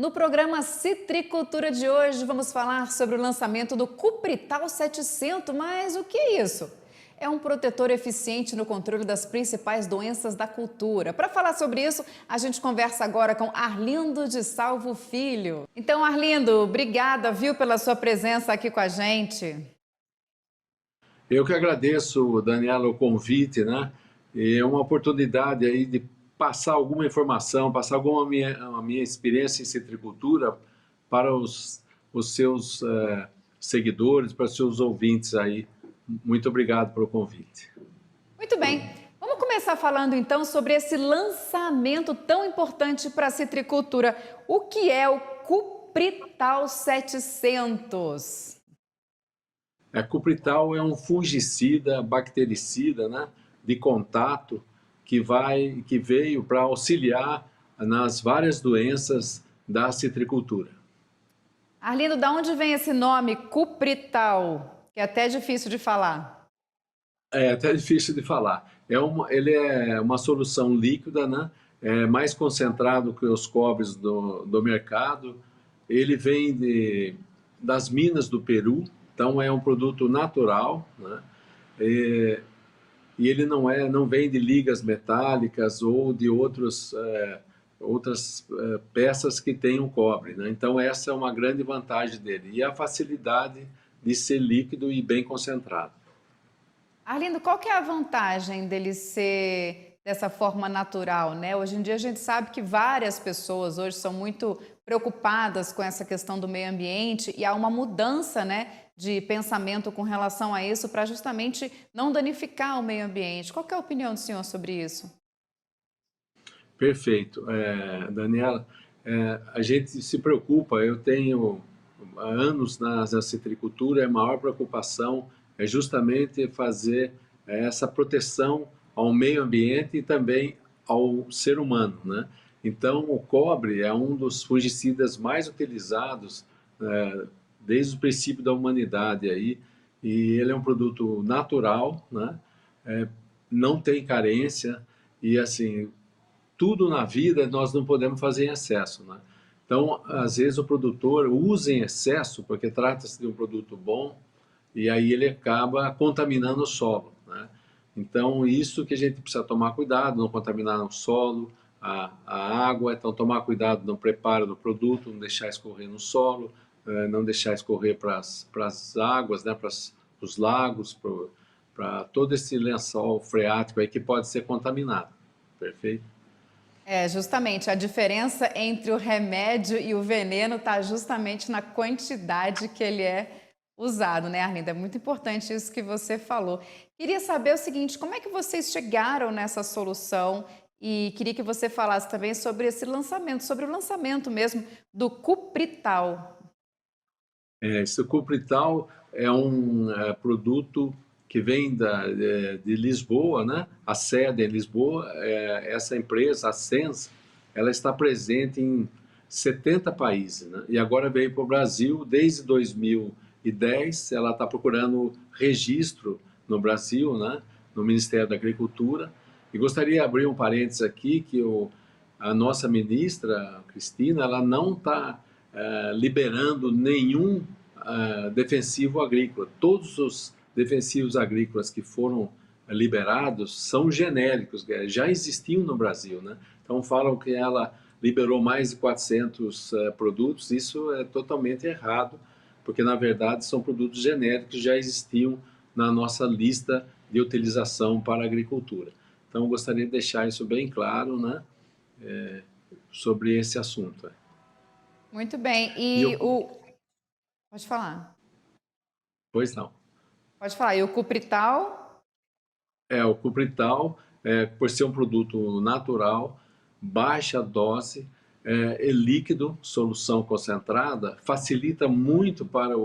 No programa Citricultura de hoje, vamos falar sobre o lançamento do Cuprital 700, mas o que é isso? É um protetor eficiente no controle das principais doenças da cultura. Para falar sobre isso, a gente conversa agora com Arlindo de Salvo Filho. Então, Arlindo, obrigada, viu, pela sua presença aqui com a gente. Eu que agradeço, Daniela, o convite, né? E é uma oportunidade aí de passar alguma informação, passar a minha experiência em citricultura para os seus seguidores, para os seus ouvintes aí. Muito obrigado pelo convite. Muito bem, vamos começar falando então sobre esse lançamento tão importante para a citricultura. O que é o Cuprital 700? Cuprital é um fungicida, bactericida, né, de contato que veio para auxiliar nas várias doenças da citricultura. Arlindo, da onde vem esse nome Cuprital? Que é até difícil de falar. É até difícil de falar. Ele é uma solução líquida, né? É mais concentrado que os cobres do mercado. Ele vem das minas do Peru, então é um produto natural, né? E ele não vem de ligas metálicas ou de outras peças que tenham cobre, né? Então essa é uma grande vantagem dele. E a facilidade de ser líquido e bem concentrado. Arlindo, qual que é a vantagem dele ser dessa forma natural, né? Hoje em dia a gente sabe que várias pessoas hoje são muito preocupadas com essa questão do meio ambiente e há uma mudança, né, de pensamento com relação a isso para justamente não danificar o meio ambiente. Qual que é a opinião do senhor sobre isso? Perfeito. Daniela, a gente se preocupa, eu tenho há anos na citricultura, a maior preocupação é justamente fazer essa proteção ao meio ambiente e também ao ser humano, né? Então, o cobre é um dos fungicidas mais utilizados desde o princípio da humanidade aí, e ele é um produto natural, né? Não tem carência e assim tudo na vida nós não podemos fazer em excesso, né? Então, às vezes o produtor usa em excesso porque trata-se de um produto bom e aí ele acaba contaminando o solo, né? Então, isso que a gente precisa tomar cuidado, não contaminar o solo, a água, então tomar cuidado no preparo do produto, não deixar escorrer no solo, não deixar escorrer para as águas, né, para os lagos, para todo esse lençol freático aí que pode ser contaminado. Perfeito? É, justamente, a diferença entre o remédio e o veneno está justamente na quantidade que ele é usado, né, Arlinda? É muito importante isso que você falou. Queria saber o seguinte, como é que vocês chegaram nessa solução? E queria que você falasse também sobre esse lançamento, sobre o lançamento mesmo do Cuprital. Esse cuprital é um produto que vem de Lisboa, né? A sede é em Lisboa. Essa empresa, a Sens, ela está presente em 70 países, né? E agora veio para o Brasil desde 2010. Ela está procurando registro no Brasil, né? No Ministério da Agricultura. E gostaria de abrir um parênteses aqui que a nossa ministra, Cristina, ela não está liberando nenhum defensivo agrícola. Todos os defensivos agrícolas que foram liberados são genéricos, já existiam no Brasil, né? Então falam que ela liberou mais de 400 produtos, isso é totalmente errado, porque na verdade são produtos genéricos que já existiam na nossa lista de utilização para a agricultura. Então gostaria de deixar isso bem claro, né, sobre esse assunto. Muito bem. E eu, Pode falar. pois não. Pode falar. E o Cuprital? O cuprital, por ser um produto natural, baixa dose, é líquido, solução concentrada, facilita muito para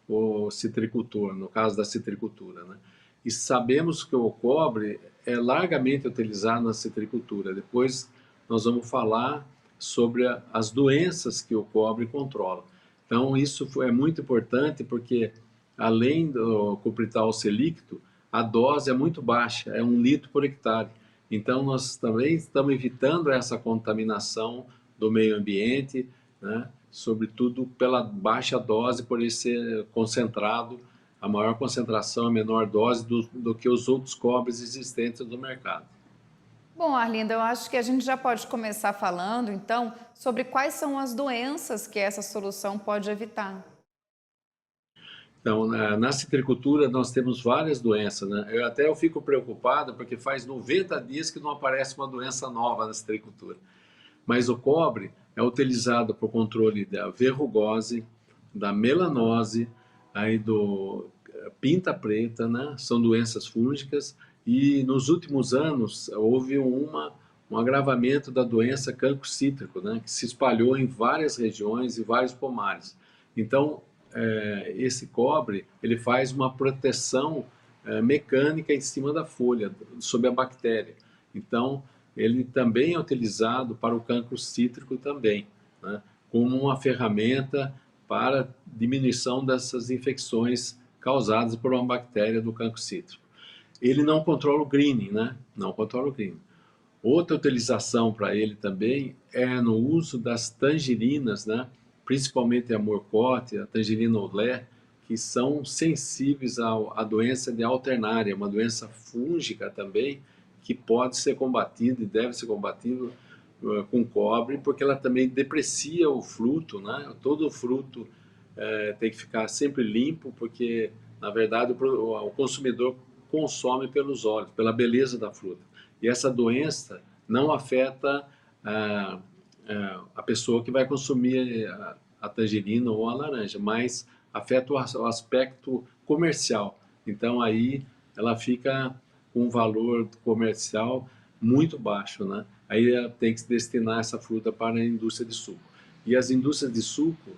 o citricultor, no caso da citricultura, né? E sabemos que o cobre é largamente utilizado na citricultura. Depois nós vamos falar sobre as doenças que o cobre controla. Então isso é muito importante porque além do cuprital ser líquido, a dose é muito baixa, é 1 litro por hectare. Então, nós também estamos evitando essa contaminação do meio ambiente né? Sobretudo pela baixa dose, por ele ser concentrado, a maior concentração, a menor dose do que os outros cobres existentes no mercado. Bom, Arlinda, eu acho que a gente já pode começar falando, então, sobre quais são as doenças que essa solução pode evitar. Então, na citricultura nós temos várias doenças, né? Eu fico preocupado porque faz 90 dias que não aparece uma doença nova na citricultura. Mas o cobre é utilizado para o controle da verrugose, da melanose, aí do pinta preta, né? São doenças fúngicas e nos últimos anos houve um agravamento da doença cancro cítrico, né? Que se espalhou em várias regiões e vários pomares. Então, esse cobre ele faz uma proteção mecânica em cima da folha sobre a bactéria. Então, ele também é utilizado para o cancro cítrico também, né? Como uma ferramenta para diminuição dessas infecções causadas por uma bactéria do cancro cítrico. Ele não controla o greening, né? Não controla o greening. Outra utilização para ele também é no uso das tangerinas, né? Principalmente a morcote, a tangerina olé, que são sensíveis à doença de alternária, uma doença fúngica também, que pode ser combatida e deve ser combatida com cobre, porque ela também deprecia o fruto, né? Todo o fruto tem que ficar sempre limpo, porque, na verdade, o consumidor consome pelos olhos, pela beleza da fruta. E essa doença não afeta a pessoa que vai consumir a tangerina ou a laranja, mas afeta o aspecto comercial. Então aí ela fica com um valor comercial muito baixo, né? Aí tem que se destinar essa fruta para a indústria de suco. E as indústrias de suco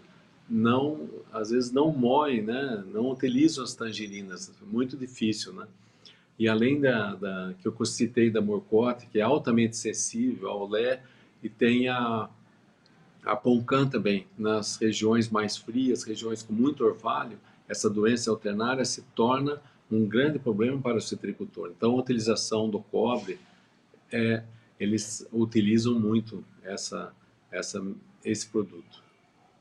não, às vezes não moem, né? Não utilizam as tangerinas, muito difícil, né? E além que eu citei da morcote, que é altamente sensível ao olé, e tem a Poncã também, nas regiões mais frias, regiões com muito orvalho, essa doença alternária se torna um grande problema para o citricultor. Então, a utilização do cobre, eles utilizam muito esse produto.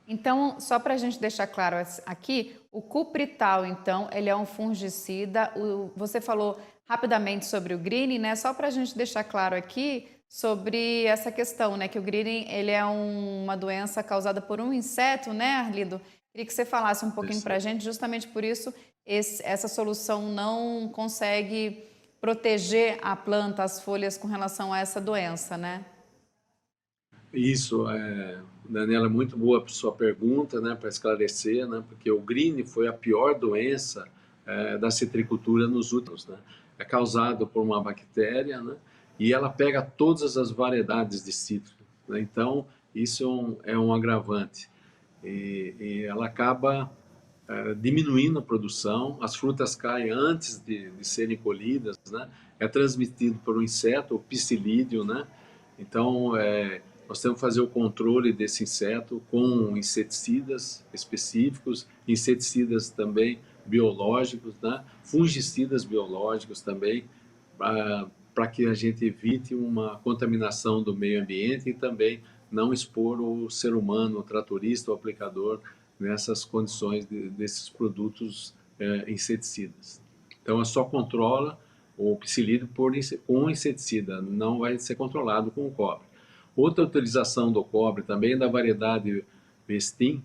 Então, só para a gente deixar claro aqui, o cuprital, então, ele é um fungicida. Você falou rapidamente sobre o greening, né? Só para a gente deixar claro aqui sobre essa questão, né? Que o greening, ele é uma doença causada por um inseto, né, Arlindo? Queria que você falasse um pouquinho para a gente, justamente por isso essa solução não consegue proteger a planta, as folhas com relação a essa doença, né? Isso, Daniela, muito boa a sua pergunta, né, para esclarecer, né, porque o green foi a pior doença da citricultura nos últimos, né, é causado por uma bactéria, né, e ela pega todas as variedades de citro, né, então isso é um agravante e ela acaba diminuindo a produção, as frutas caem antes de serem colhidas, né, é transmitido por um inseto, o psilídeo, né, então nós temos que fazer o controle desse inseto com inseticidas específicos, inseticidas também biológicos, né? Fungicidas biológicos também, para que a gente evite uma contaminação do meio ambiente e também não expor o ser humano, o tratorista, o aplicador, nessas condições desses produtos inseticidas. Então, só controla o psilídeo com inseticida, não vai ser controlado com o cobre. Outra utilização do cobre também é da variedade Vestin,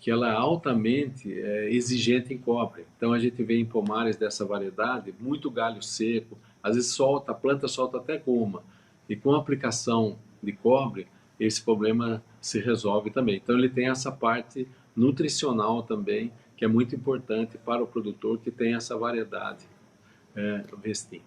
que ela é altamente exigente em cobre. Então a gente vê em pomares dessa variedade muito galho seco, às vezes a planta solta até goma. E com a aplicação de cobre, esse problema se resolve também. Então ele tem essa parte nutricional também, que é muito importante para o produtor que tem essa variedade Vestin.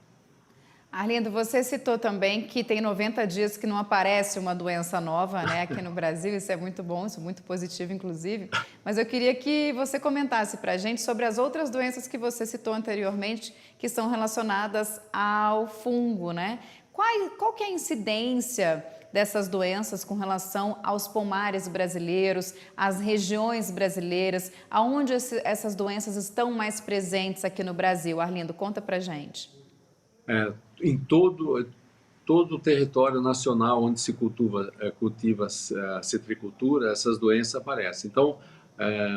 Arlindo, você citou também que tem 90 dias que não aparece uma doença nova, né, aqui no Brasil. Isso é muito bom, isso é muito positivo, inclusive. Mas eu queria que você comentasse para a gente sobre as outras doenças que você citou anteriormente, que são relacionadas ao fungo, né? Qual que é a incidência dessas doenças com relação aos pomares brasileiros, às regiões brasileiras, aonde essas doenças estão mais presentes aqui no Brasil? Arlindo, conta para a gente. Em todo todo o território nacional onde se cultiva a citricultura, essas doenças aparecem. Então,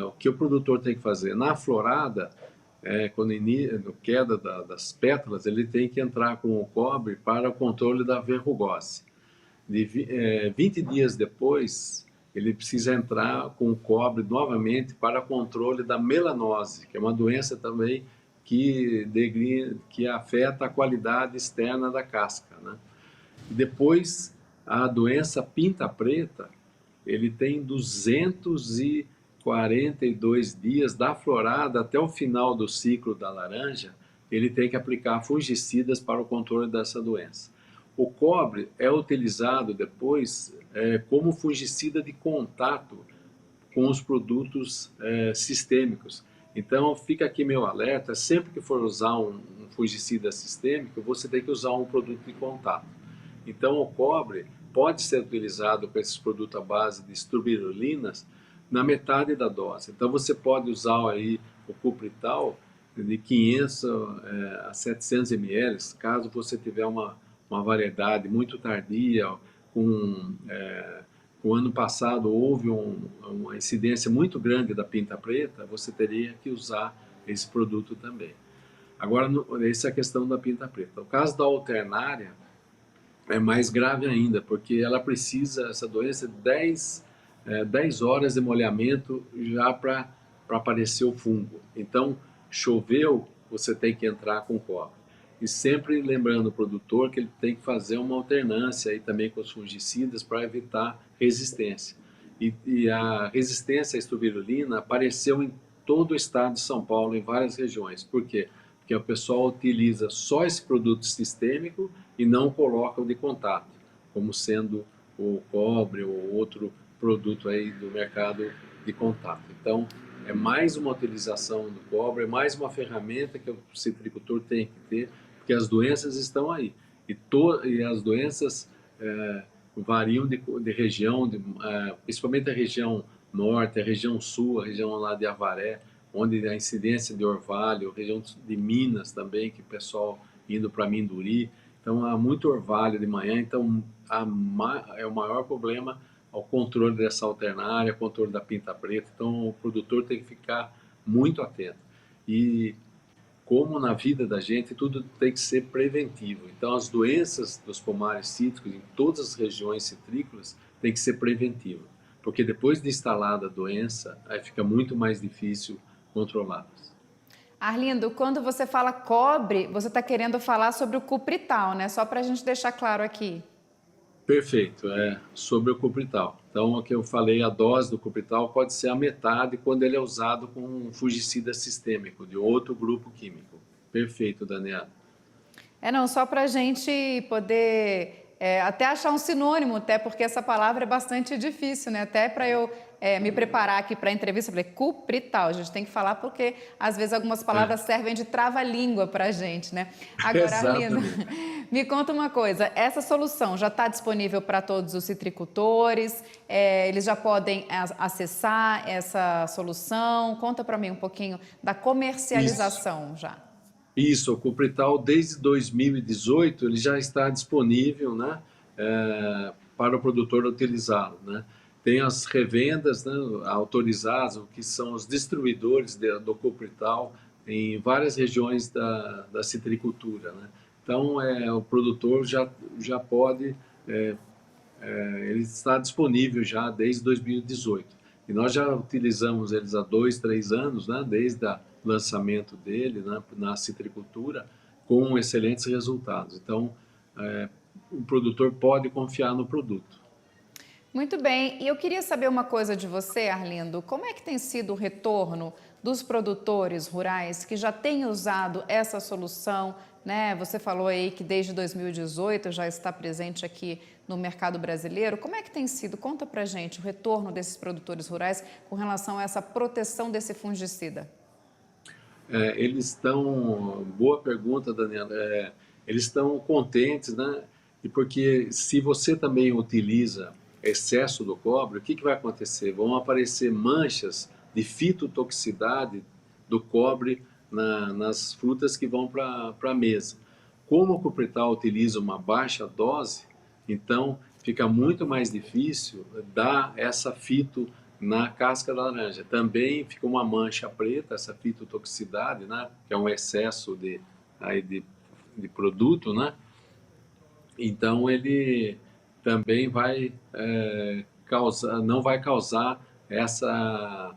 o que o produtor tem que fazer? Na florada, quando no queda das pétalas, ele tem que entrar com o cobre para o controle da verrugose. 20 dias depois, ele precisa entrar com o cobre novamente para controle da melanose, que é uma doença também que afeta a qualidade externa da casca, né? Depois, a doença pinta preta, ele tem 242 dias da florada até o final do ciclo da laranja, ele tem que aplicar fungicidas para o controle dessa doença. O cobre é utilizado depois como fungicida de contato com os produtos sistêmicos. Então, fica aqui meu alerta, sempre que for usar um fungicida sistêmico, você tem que usar um produto de contato. Então, o cobre pode ser utilizado com esses produtos à base de estrubirulinas na metade da dose. Então, você pode usar aí o cuprital de 500 a 700 ml, caso você tiver uma variedade muito tardia, o ano passado houve uma incidência muito grande da pinta preta, você teria que usar esse produto também. Agora, essa é a questão da pinta preta. No caso da alternária, é mais grave ainda, porque ela precisa, essa doença, 10 horas de molhamento já para aparecer o fungo. Então, choveu, você tem que entrar com cobre. E sempre lembrando o produtor que ele tem que fazer uma alternância aí também com os fungicidas para evitar resistência. E a resistência à estuvirulina apareceu em todo o estado de São Paulo, em várias regiões. Por quê? Porque o pessoal utiliza só esse produto sistêmico e não coloca o de contato, como sendo o cobre ou outro produto aí do mercado de contato. Então, é mais uma utilização do cobre, é mais uma ferramenta que o citricultor tem que ter, porque as doenças estão aí. E as doenças variam de região, principalmente a região norte, a região sul, a região lá de Avaré, onde a incidência de orvalho, região de Minas também, que o pessoal indo para Minduri. Então, há muito orvalho de manhã, então é o maior problema ao controle dessa alternária, controle da pinta preta. Então, o produtor tem que ficar muito atento. E como na vida da gente, tudo tem que ser preventivo. Então, as doenças dos pomares cítricos em todas as regiões citrícolas tem que ser preventivo, porque depois de instalada a doença, aí fica muito mais difícil controlá-las. Arlindo, quando você fala cobre, você está querendo falar sobre o cuprital, né? Só para a gente deixar claro aqui. Perfeito, sobre o cuprital. Então, o que eu falei, a dose do cuprital pode ser a metade quando ele é usado com um fungicida sistêmico de outro grupo químico. Perfeito, Daniela. Não, só para a gente poder até achar um sinônimo, até porque essa palavra é bastante difícil, né? Até para eu me preparar aqui para a entrevista, eu falei cuprital, a gente tem que falar porque às vezes algumas palavras servem de trava-língua para a gente, né? Agora, Arlindo, me conta uma coisa, essa solução já está disponível para todos os citricultores? Eles já podem acessar essa solução? Conta para mim um pouquinho da comercialização já. Isso, o cuprital desde 2018 ele já está disponível, né, para o produtor utilizá-lo, né? Tem as revendas, né, autorizadas, que são os distribuidores do cuprital em várias regiões da citricultura, né? Então, o produtor já pode, ele está disponível já desde 2018. E nós já utilizamos eles há 2, 3 anos, né, desde o lançamento dele, né, na citricultura, com excelentes resultados. Então, o produtor pode confiar no produto. Muito bem, e eu queria saber uma coisa de você, Arlindo, como é que tem sido o retorno dos produtores rurais que já têm usado essa solução, né? Você falou aí que desde 2018 já está presente aqui no mercado brasileiro. Como é que tem sido? Conta pra gente o retorno desses produtores rurais com relação a essa proteção desse fungicida. Eles estão, boa pergunta, Daniela, eles estão contentes, né? E porque se você também utiliza excesso do cobre, o que vai acontecer? Vão aparecer manchas de fitotoxicidade do cobre nas frutas que vão para a mesa. Como o cuprital utiliza uma baixa dose, então fica muito mais difícil dar essa fito na casca da laranja. Também fica uma mancha preta, essa fitotoxicidade, né? Que é um excesso de produto, né? Então ele também vai causar, não vai causar essa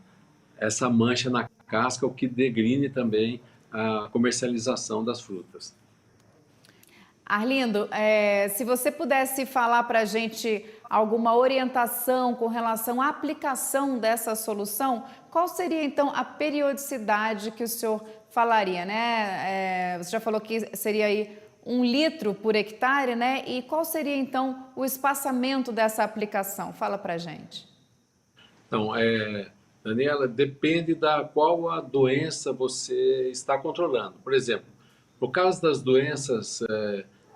mancha na casca, o que degrine também a comercialização das frutas. Arlindo, se você pudesse falar para a gente alguma orientação com relação à aplicação dessa solução, qual seria então a periodicidade que o senhor falaria, né? Você já falou que seria aí 1 litro por hectare, né? E qual seria então o espaçamento dessa aplicação? Fala para a gente. Então, Daniela, depende da qual a doença você está controlando. Por exemplo, por causa das doenças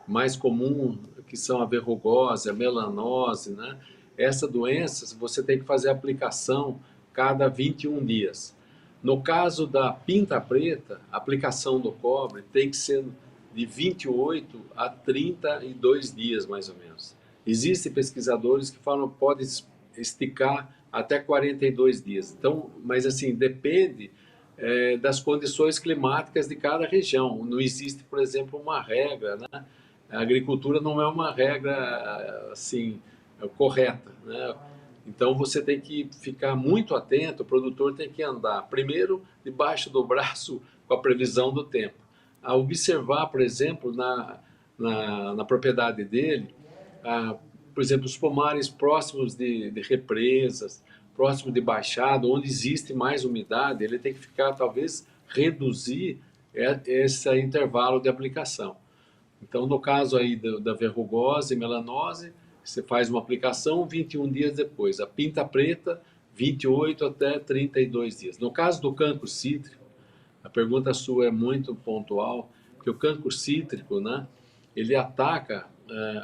mais comuns, que são a verrugose, a melanose, né? Essa doença, você tem que fazer a aplicação cada 21 dias. No caso da pinta preta, a aplicação do cobre tem que ser de 28 a 32 dias, mais ou menos. Existem pesquisadores que falam que pode esticar até 42 dias. Então, mas assim, depende das condições climáticas de cada região. Não existe, por exemplo, uma regra, né? A agricultura não é uma regra assim correta, né? Então você tem que ficar muito atento, o produtor tem que andar primeiro debaixo do braço com a previsão do tempo. A observar, por exemplo, na propriedade dele, por exemplo, os pomares próximos de represas, próximo de baixada, onde existe mais umidade, ele tem que ficar, talvez, reduzir esse intervalo de aplicação. Então, no caso aí da verrugose e melanose, você faz uma aplicação 21 dias depois. A pinta preta, 28 até 32 dias. No caso do cancro cítrico, a pergunta sua é muito pontual, porque o cancro cítrico, né, ele ataca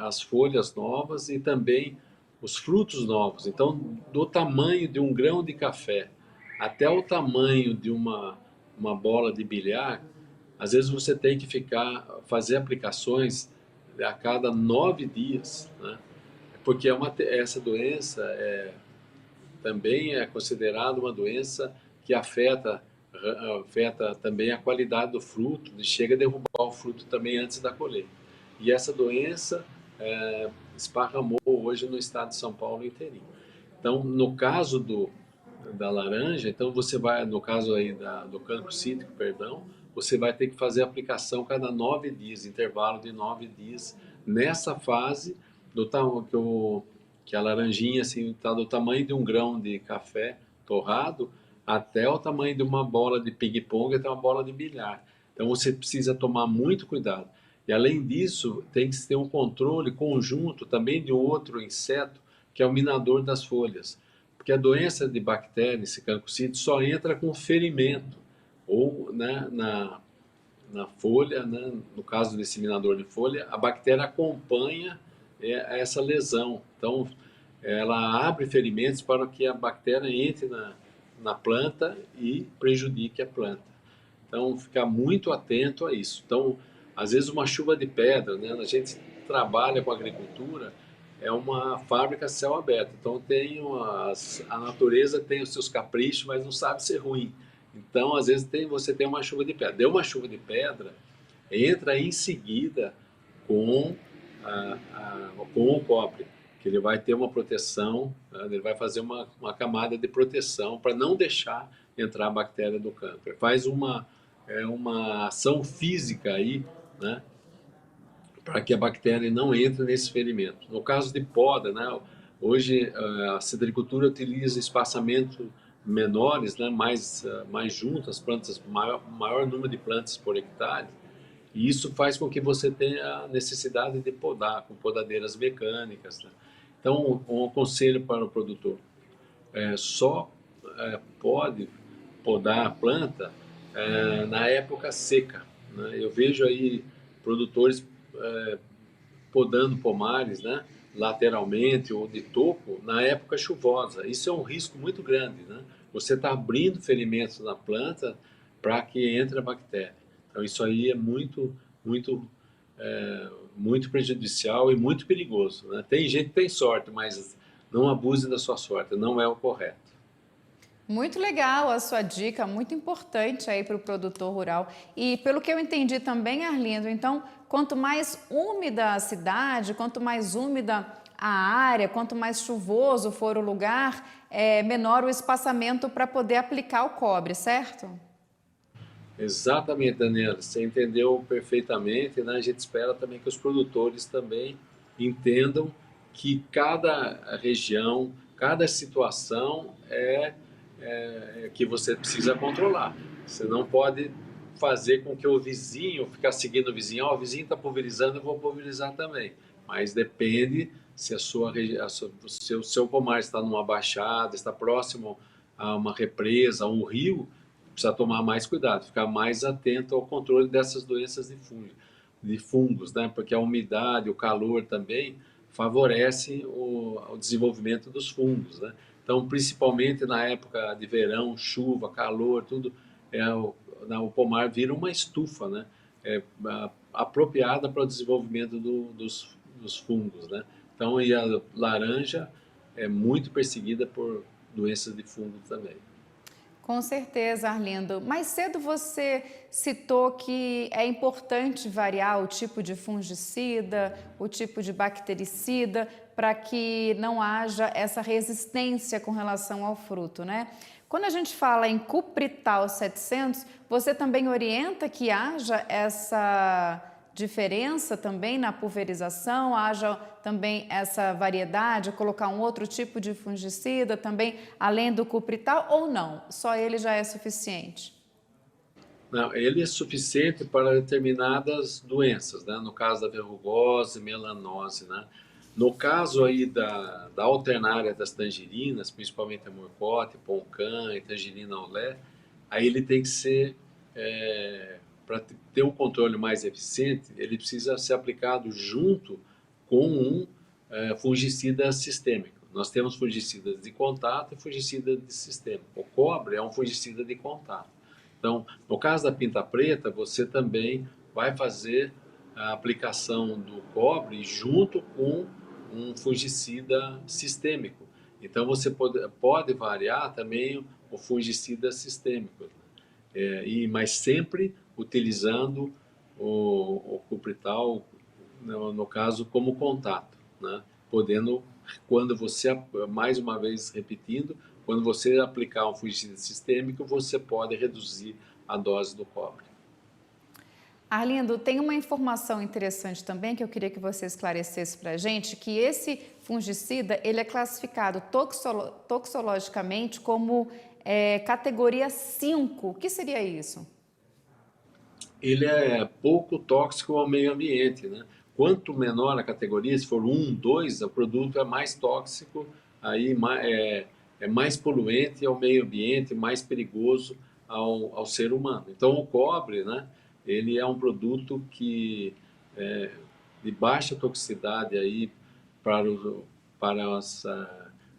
as folhas novas e também os frutos novos. Então, do tamanho de um grão de café até o tamanho de uma bola de bilhar, às vezes você tem que fazer aplicações a cada 9 dias, né? Porque essa doença também é considerada uma doença que afeta também a qualidade do fruto, chega a derrubar o fruto também antes da colheita. E essa doença esparramou hoje no estado de São Paulo inteirinho. Então, no caso da laranja, então você vai, no caso aí do cancro cítrico, perdão, você vai ter que fazer a aplicação cada 9 dias, intervalo de 9 dias, nessa fase que a laranjinha assim, está do tamanho de um grão de café torrado até o tamanho de uma bola de ping-pong até uma bola de bilhar. Então você precisa tomar muito cuidado. E além disso, tem que ter um controle conjunto também de outro inseto, que é o minador das folhas. Porque a doença de bactéria, esse cancrocídio, só entra com ferimento, ou né, na folha, né, no caso do disseminador de folha, a bactéria acompanha essa lesão. Então, ela abre ferimentos para que a bactéria entre na planta e prejudique a planta. Então, ficar muito atento a isso. Então, às vezes uma chuva de pedra, né? A gente trabalha com agricultura, é uma fábrica a céu aberto. Então, a natureza tem os seus caprichos, mas não sabe ser ruim. Então, às vezes você tem uma chuva de pedra. Deu uma chuva de pedra, entra em seguida com, com o cobre, que ele vai ter uma proteção, né? Ele vai fazer uma camada de proteção para não deixar entrar a bactéria do cancro. Faz uma ação física aí, né? Para que a bactéria não entre nesse ferimento. No caso de poda, né? Hoje a citricultura utiliza espaçamento menores, né? mais juntas, as plantas, maior número de plantas por hectare, e isso faz com que você tenha a necessidade de podar, com podadeiras mecânicas, né? Então, um conselho para o produtor, só pode podar a planta na época seca, né? Eu vejo aí produtores podando pomares, né, lateralmente ou de topo na época chuvosa. Isso é um risco muito grande, né? Você está abrindo ferimentos na planta para que entre a bactéria. Então isso aí é muito muito prejudicial e muito perigoso, né? Tem gente que tem sorte, mas não abuse da sua sorte, não é o correto. Muito legal a sua dica, muito importante aí para o produtor rural. E pelo que eu entendi também, Arlindo, então, quanto mais úmida a cidade, quanto mais úmida a área, quanto mais chuvoso for o lugar, menor o espaçamento para poder aplicar o cobre, certo? Exatamente, Daniela, você entendeu perfeitamente, né? A gente espera também que os produtores também entendam que cada região, cada situação é que você precisa controlar. Você não pode fazer com que o vizinho, ficar seguindo o vizinho, o vizinho está pulverizando, eu vou pulverizar também. Mas depende se o seu pomar está numa baixada, está próximo a uma represa, a um rio, precisa tomar mais cuidado, ficar mais atento ao controle dessas doenças de fungos, né? Porque a umidade, o calor também favorece o desenvolvimento dos fungos, né? Então, principalmente na época de verão, chuva, calor, tudo, o pomar vira uma estufa, né? Apropriada para o desenvolvimento dos fungos, né? Então, e a laranja é muito perseguida por doenças de fungo também. Com certeza, Arlindo. Mais cedo você citou que é importante variar o tipo de fungicida, o tipo de bactericida, para que não haja essa resistência com relação ao fruto, né? Quando a gente fala em Cuprital 700, você também orienta que haja essa diferença também na pulverização, haja também essa variedade, colocar um outro tipo de fungicida também, além do cuprital, ou não? Só ele já é suficiente? Não, ele é suficiente para determinadas doenças, né? No caso da verrugose, melanose, né? No caso aí da alternária das tangerinas, principalmente a morcote, poncã e tangerina olé, aí ele tem que ser, para ter um controle mais eficiente, ele precisa ser aplicado junto com um fungicida sistêmico. Nós temos fungicidas de contato e fungicida de sistêmico. O cobre é um fungicida de contato. Então, no caso da pinta preta, você também vai fazer a aplicação do cobre junto com um fungicida sistêmico. Então, você pode variar também o fungicida sistêmico, mas sempre utilizando o cuprital, no caso, como contato, né? Podendo, quando você, mais uma vez repetindo, quando você aplicar um fungicida sistêmico, você pode reduzir a dose do cobre. Arlindo, tem uma informação interessante também que eu queria que você esclarecesse para a gente, que esse fungicida, ele é classificado toxologicamente como categoria 5. O que seria isso? Ele é pouco tóxico ao meio ambiente, né? Quanto menor a categoria, se for 1, 2, o produto é mais tóxico, aí é mais poluente ao meio ambiente, mais perigoso ao ser humano. Então, o cobre, né? Ele é um produto que de baixa toxicidade aí para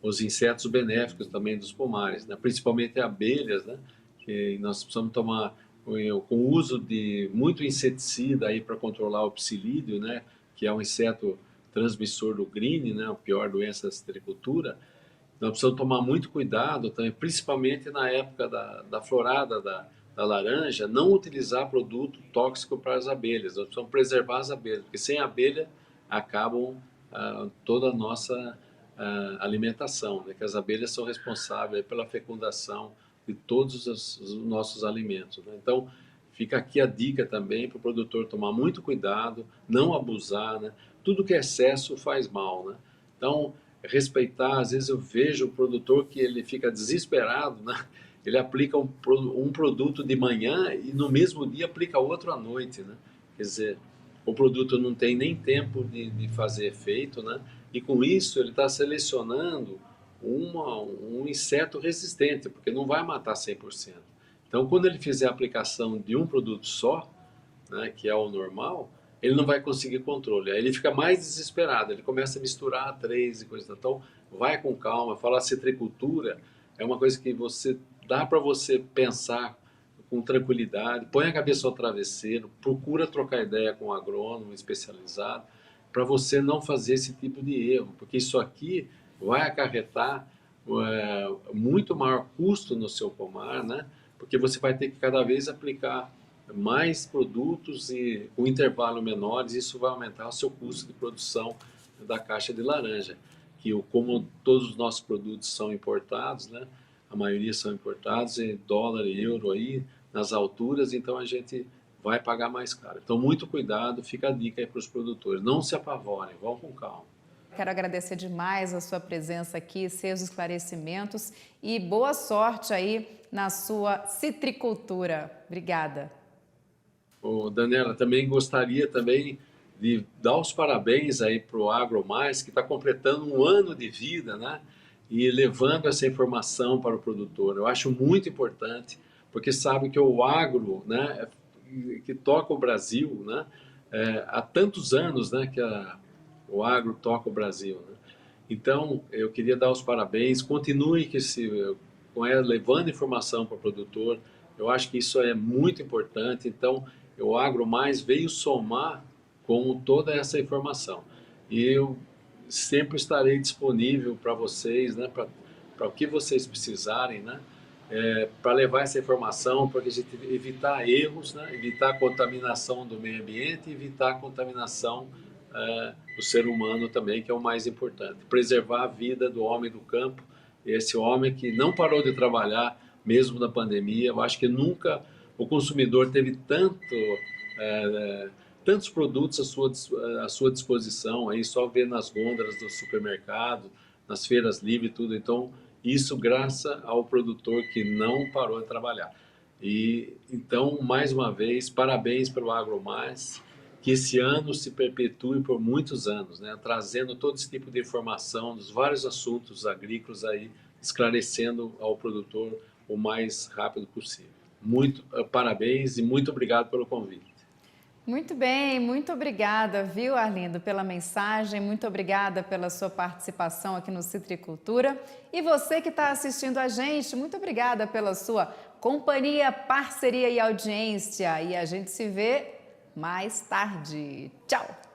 os insetos benéficos também dos pomares, né? Principalmente abelhas, né? Que nós precisamos tomar com o uso de muito inseticida aí para controlar o psilídeo, né? Que é um inseto transmissor do green, né? A pior doença da citricultura. Nós precisamos tomar muito cuidado também, principalmente na época da florada da laranja, não utilizar produto tóxico para as abelhas. Nós precisamos preservar as abelhas, porque sem abelha acabam toda a nossa alimentação, né? Que as abelhas são responsáveis pela fecundação de todos os nossos alimentos, né? Então, fica aqui a dica também para o produtor tomar muito cuidado, não abusar, né? Tudo que é excesso faz mal, né? Então, respeitar, às vezes eu vejo o produtor que ele fica desesperado, né? Ele aplica um produto de manhã e no mesmo dia aplica outro à noite, né? Quer dizer, o produto não tem nem tempo de fazer efeito, né? E com isso ele está selecionando um inseto resistente, porque não vai matar 100%. Então, quando ele fizer a aplicação de um produto só, né, que é o normal, ele não vai conseguir controle. Aí ele fica mais desesperado, ele começa a misturar três e coisas. Então, vai com calma. Falar citricultura é uma coisa que dá para você pensar com tranquilidade, põe a cabeça no travesseiro, procura trocar ideia com um agrônomo especializado, para você não fazer esse tipo de erro, porque isso aqui vai acarretar muito maior custo no seu pomar, né? Porque você vai ter que cada vez aplicar mais produtos e com intervalo menores, isso vai aumentar o seu custo de produção da caixa de laranja, que como todos os nossos produtos são importados, né? A maioria são importados em dólar e euro aí nas alturas, então a gente vai pagar mais caro. Então muito cuidado, fica a dica aí para os produtores, não se apavorem, vão com calma. Quero agradecer demais a sua presença aqui, seus esclarecimentos e boa sorte aí na sua citricultura. Obrigada. Ô, Daniela, também gostaria também de dar os parabéns aí para o AgroMais, que está completando um ano de vida, né? E levando essa informação para o produtor. Eu acho muito importante, porque sabe que o agro, né, que toca o Brasil, né? Há tantos anos, né, que o agro toca o Brasil, né? Então, eu queria dar os parabéns, continue levando informação para o produtor, eu acho que isso é muito importante, então o AgroMais veio somar com toda essa informação. E eu sempre estarei disponível para vocês, né, para o que vocês precisarem, né, para levar essa informação, para a gente evitar erros, né, evitar a contaminação do meio ambiente, evitar a contaminação do ser humano também, que é o mais importante. Preservar a vida do homem do campo, esse homem que não parou de trabalhar, mesmo na pandemia. Eu acho que nunca o consumidor teve tantos produtos à sua disposição, aí só ver nas gôndolas do supermercado, nas feiras livres e tudo. Então, isso graças ao produtor que não parou de trabalhar. E então, mais uma vez, parabéns pelo AgroMais, que esse ano se perpetue por muitos anos, né? Trazendo todo esse tipo de informação dos vários assuntos agrícolas aí, esclarecendo ao produtor o mais rápido possível. Muito parabéns e muito obrigado pelo convite. Muito bem, muito obrigada, viu, Arlindo, pela mensagem, muito obrigada pela sua participação aqui no Citricultura. E você que está assistindo a gente, muito obrigada pela sua companhia, parceria e audiência. E a gente se vê mais tarde. Tchau!